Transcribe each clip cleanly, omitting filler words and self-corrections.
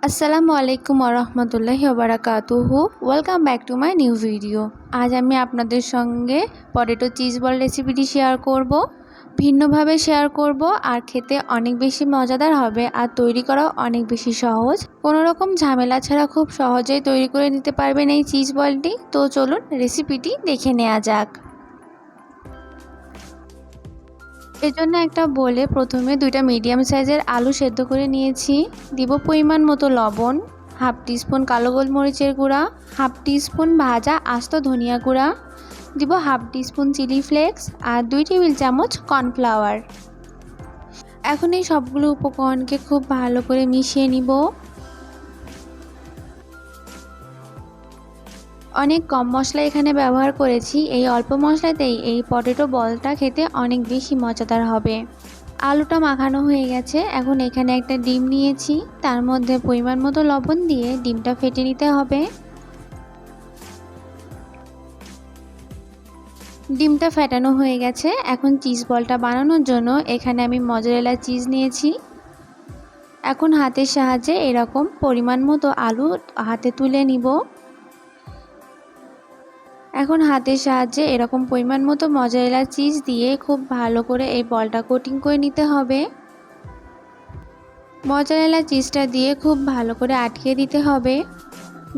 আসসালামু আলাইকুম ওরহমতুল্লাহি ওবারাকাতুহু। Welcome back to my new video. আজ আমি আপনাদের সঙ্গে পটেটো চিজ বল রেসিপিটি শেয়ার করব। ভিন্নভাবে শেয়ার করব আর খেতে অনেক বেশি মজাদার হবে আর তৈরি করাও অনেক বেশি সহজ। কোনো রকম ঝামেলা ছাড়া খুব সহজেই তৈরি করে নিতে পারবেন এই চিজ বলটি। তো চলুন রেসিপিটি দেখে নেওয়া যাক। এজন্য একটা বলে প্রথমে দুইটা মিডিয়াম সাইজের আলু সেদ্ধ করে নিয়েছি। দিব পরিমাণ মতো লবণ, হাফ টিস্পুন কালো গোলমরিচের গুঁড়া, হাফ টিস্পুন ভাজা আস্ত ধনিয়া গুঁড়া, দিব হাফ টিস্পুন চিলি ফ্লেক্স আর 2 টেবিল চামচ কর্নফ্লাওয়ার। এখন এই সবগুলো উপকরণকে খুব ভালো করে মিশিয়ে নিব। অনেক কম মশলা এখানে ব্যবহার করেছি। এই অল্প মশলাতেই এই পটেটো বলটা খেতে অনেক বেশি মজাদার হবে। আলুটা মাখানো হয়ে গেছে। এখন এখানে একটা ডিম নিয়েছি, তার মধ্যে পরিমাণ মতো লবণ দিয়ে ডিমটা ফেটে নিতে হবে। ডিমটা ফেটানো হয়ে গেছে। এখন চিজ বলটা বানানোর জন্য এখানে আমি মজারেলা চিজ নিয়েছি। এখন হাতের সাহায্যে এরকম পরিমাণ মতো আলু হাতে তুলে নিব। এখন হাতের সাহায্যে এরকম পরিমাণ মতো মজারেলা চিজ দিয়ে খুব ভালো করে এই বলটা কোটিং করে নিতে হবে। মজারেলা চিজটা দিয়ে খুব ভালো করে আটকে দিতে হবে,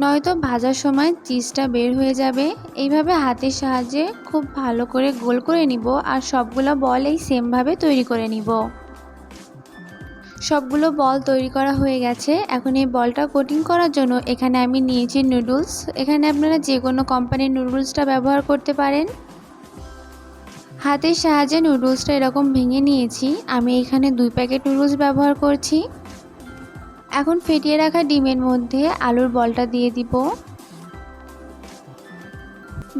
নয়তো ভাজার সময় চিজটা বের হয়ে যাবে। এইভাবে হাতের সাহায্যে খুব ভালো করে গোল করে নিব আর সবগুলো বল এই সেমভাবে তৈরি করে নিব। সবগুলো বল তৈরি করা হয়ে গেছে। এখন এই বলটা কোটিং করার জন্য এখানে আমি নিয়েছি নুডলস। এখানে আপনারা যে কোনো কোম্পানির নুডলসটা ব্যবহার করতে পারেন। হাতের সাহায্যে নুডলসটা এরকম ভেঙে নিয়েছি। আমি এখানে 2 প্যাকেট নুডলস ব্যবহার করছি। এখন ফেটিয়ে রাখা ডিমের মধ্যে আলুর বলটা দিয়ে দিব।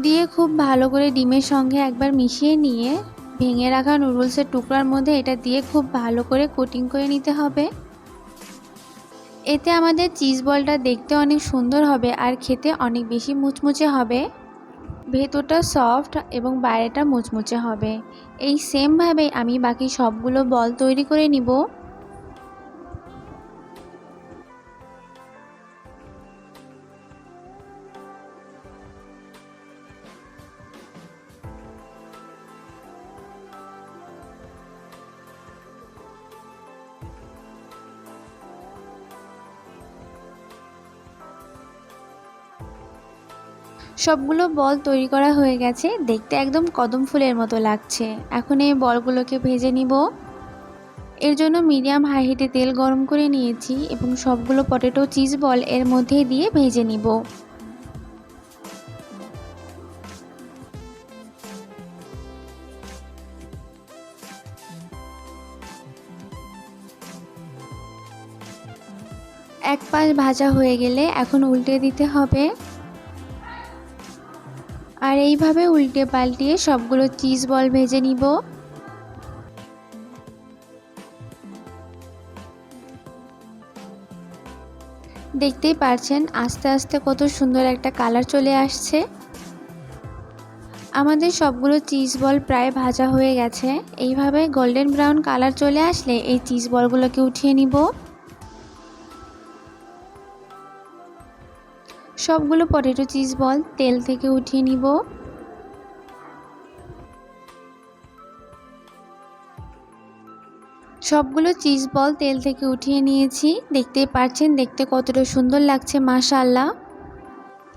দিয়ে খুব ভালো করে ডিমের সঙ্গে একবার মিশিয়ে নিয়ে ভেঙে রাখা নুডলসের টুকরার মধ্যে এটা দিয়ে খুব ভালো করে কোটিং করে নিতে হবে। এতে আমাদের চিজ বলটা দেখতে অনেক সুন্দর হবে আর খেতে অনেক বেশি মুচমুচে হবে। ভেতরটা সফট এবং বাইরেটা মুচমুচে হবে। এই সেমভাবে আমি বাকি সবগুলো বল তৈরি করে নিব। সবগুলো বল তৈরি করা হয়ে গেছে, দেখতে একদম কদম ফুলের মতো লাগছে। এখন এই বলগুলোকে ভেজে নিব। এর জন্য মিডিয়াম হাই হিটে তেল গরম করে নিয়েছি এবং সবগুলো পটেটো চিজ বল এর মধ্যে দিয়ে ভেজে নিব। এক পাশ ভাজা হয়ে গেলে এখন উল্টে দিতে হবে। আর এইভাবে উল্টে পাল্টিয়ে সবগুলো চিজ বল ভেজে নিব। দেখতেই পারছেন আস্তে আস্তে কত সুন্দর একটা কালার চলে আসছে। আমাদের সবগুলো চিজ বল প্রায় ভাজা হয়ে গেছে। এইভাবে গোল্ডেন ব্রাউন কালার চলে আসলে এই চিজ বলগুলোকে উঠিয়ে নিব। সবগুলো পটেটো চিজ বল তেল থেকে উঠিয়ে নিব। সবগুলো চিজ বল তেল থেকে উঠিয়ে নিয়েছি। দেখতেই পাচ্ছেন দেখতে কতটা সুন্দর লাগছে, মাশাআল্লাহ।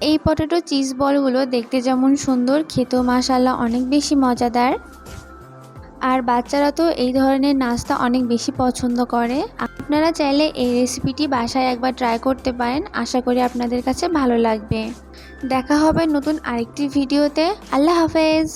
এই পটেটো চিজ বলগুলো দেখতে যেমন সুন্দর, খেতেও মাশাআল্লাহ অনেক বেশি মজাদার। আর বাচ্চারা তো এই ধরনের নাস্তা অনেক বেশি পছন্দ করে। আপনারা চাইলে এই রেসিপিটি বাসায় একবার ট্রাই করতে পারেন। আশা করি আপনাদের কাছে ভালো লাগবে। দেখা হবে নতুন আরেকটি ভিডিওতে। আল্লাহ হাফেজ।